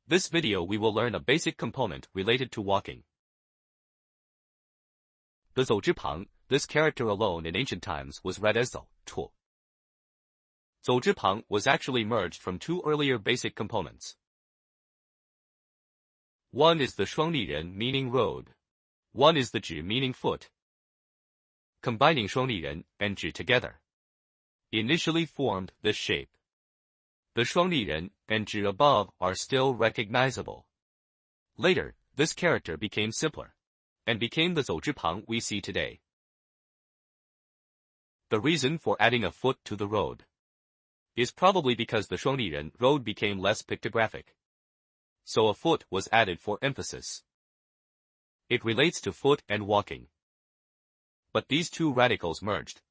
This video we will learn a basic component related to walking. The 走之旁, this character alone in ancient times was read as 走错. 走之旁 was actually merged from two earlier basic components. One is the 双立人 meaning road. One is the 指 meaning foot. Combining 双立人 and 指 together initially formed this shape. The 双立人 and 指 above are still recognizable. Later, this character became simpler and became the 走之旁 we see today. The reason for adding a foot to the road is probably because the 双立人 road became less pictographic. So a foot was added for emphasis. It relates to foot and walking. But these two radicals merged.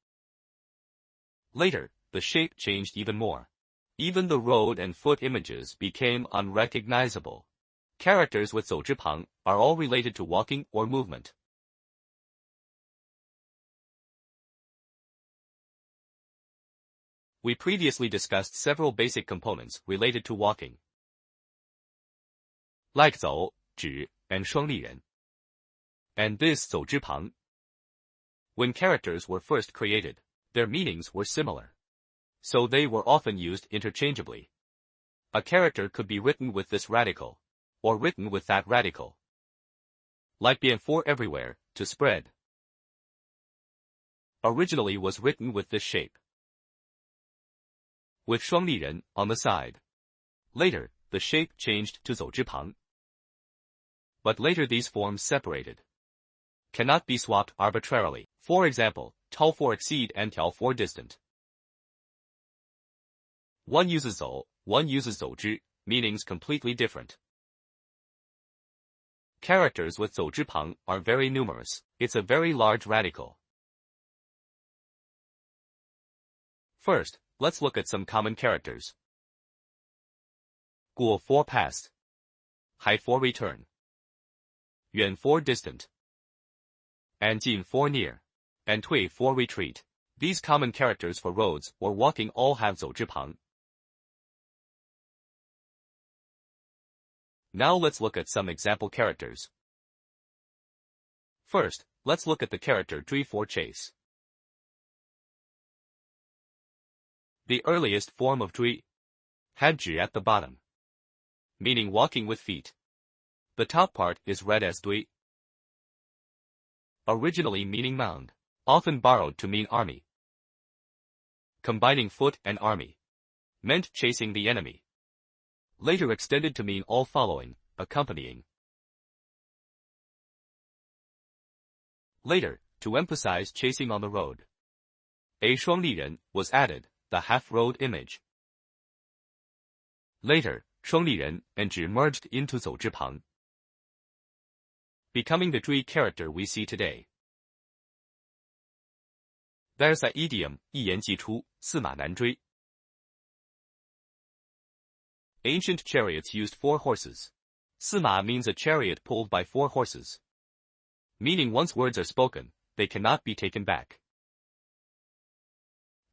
Later, the shape changed even more. Even the road and foot images became unrecognizable. Characters with 走之旁 are all related to walking or movement. We previously discussed several basic components related to walking, like 走, 指, and 双立人. And this 走之旁. When characters were first created, their meanings were similar. So they were often used interchangeably. A character could be written with this radical, or written with that radical. Like bien for everywhere, to spread. Originally was written with this shape, with 双立人 on the side. Later, the shape changed to 走之旁. But later these forms separated. Cannot be swapped arbitrarily. For example, 条 for exceed and 条 for distant. One uses 走, one uses 走之, meanings completely different. Characters with 走之旁 are very numerous. It's a very large radical. First, let's look at some common characters. 过 for past. 还 for return. 远 for distant. And 近 for near. And 退 for retreat. These common characters for roads or walking all have 走之旁. Now let's look at some example characters. First, let's look at the character 追 for chase. The earliest form of 追 had 指 at the bottom, meaning walking with feet. The top part is read as 堆, originally meaning mound, often borrowed to mean army. Combining foot and army meant chasing the enemy. Later extended to mean all following, accompanying. Later, to emphasize chasing on the road, a 双立人 was added, the half-road image. Later, 双立人 and 指 merged into 走之旁, becoming the 追 character we see today. There's an idiom, 一言既出，驷马难追. Ancient chariots used 4 horses. 驷马 means a chariot pulled by 4 horses. Meaning once words are spoken, they cannot be taken back.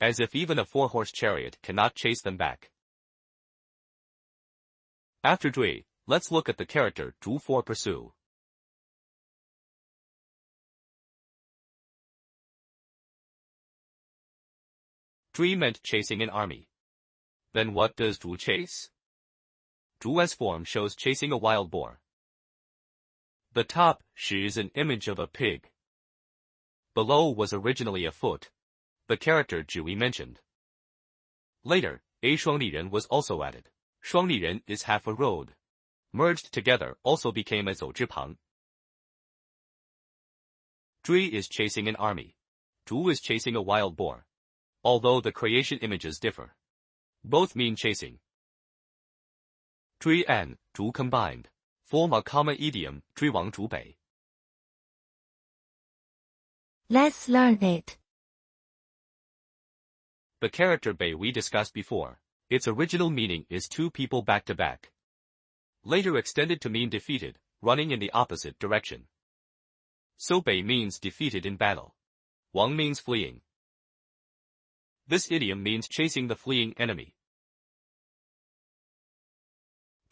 As if even a 4-horse chariot cannot chase them back. After 追, let's look at the character 逐 for pursue. Zhui meant chasing an army. Then what does 逐 chase? 逐 as form shows chasing a wild boar. The top, 是 is an image of a pig. Below was originally a foot, the character 指 we mentioned. Later, a 双立人 was also added. 双立人 is half a road. Merged together also became a 走之旁. 追 is chasing an army. 逐 is chasing a wild boar. Although the creation images differ. Both mean chasing. 追 and 逐 combined form a common idiom, 追王逐北. Let's learn it. The character 北 we discussed before. Its original meaning is 2 people back to back. Later extended to mean defeated, running in the opposite direction. So 北 means defeated in battle. 王 means fleeing. This idiom means chasing the fleeing enemy.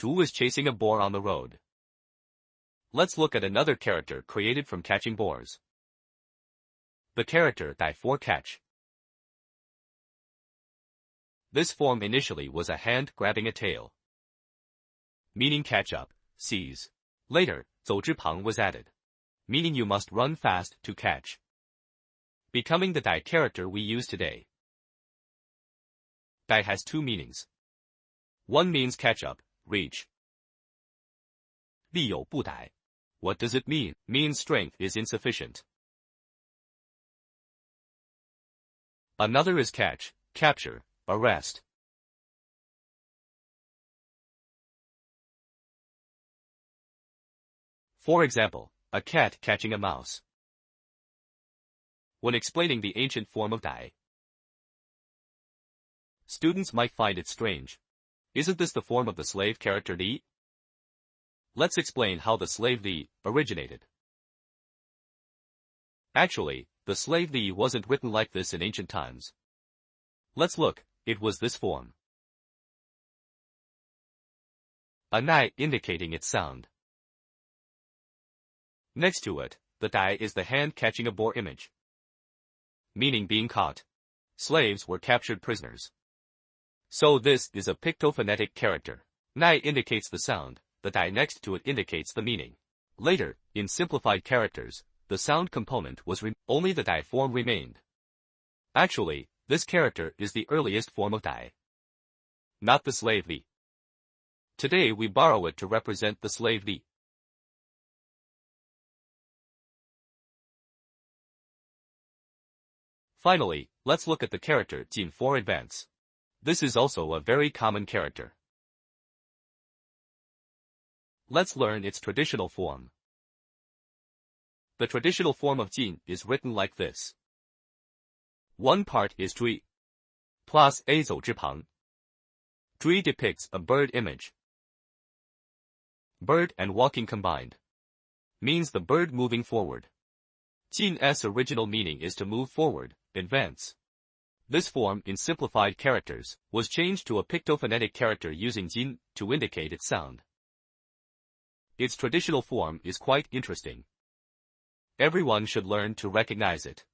Tu is chasing a boar on the road. Let's look at another character created from catching boars. The character Dai for catch. This form initially was a hand grabbing a tail, meaning catch up, seize. Later, 走之旁 was added, meaning you must run fast to catch, becoming the Dai character we use today. Dai has two meanings. One means catch up, reach. 力有不逮. What does it mean? Means strength is insufficient. Another is catch, capture, arrest. For example, a cat catching a mouse. When explaining the ancient form of Dai, students might find it strange. Isn't this the form of the slave character Li? Let's explain how the slave Li originated. Actually, the slave Li wasn't written like this in ancient times. Let's look, it was this form. A nai indicating its sound. Next to it, the Dai is the hand catching a boar image, meaning being caught. Slaves were captured prisoners. So this is a pictophonetic character. Nai indicates the sound, the Dai next to it indicates the meaning. Later, in simplified characters, the sound component was only the Dai form remained. Actually, this character is the earliest form of Dai, not the slave Li. Today we borrow it to represent the slave Li. Finally, let's look at the character Jin for advance. This is also a very common character. Let's learn its traditional form. The traditional form of Jin is written like this. One part is 追, plus a 走之旁. 追 depicts a bird image. Bird and walking combined means the bird moving forward. Jin's original meaning is to move forward, advance. This form in simplified characters was changed to a pictophonetic character using Jin to indicate its sound. Its traditional form is quite interesting. Everyone should learn to recognize it.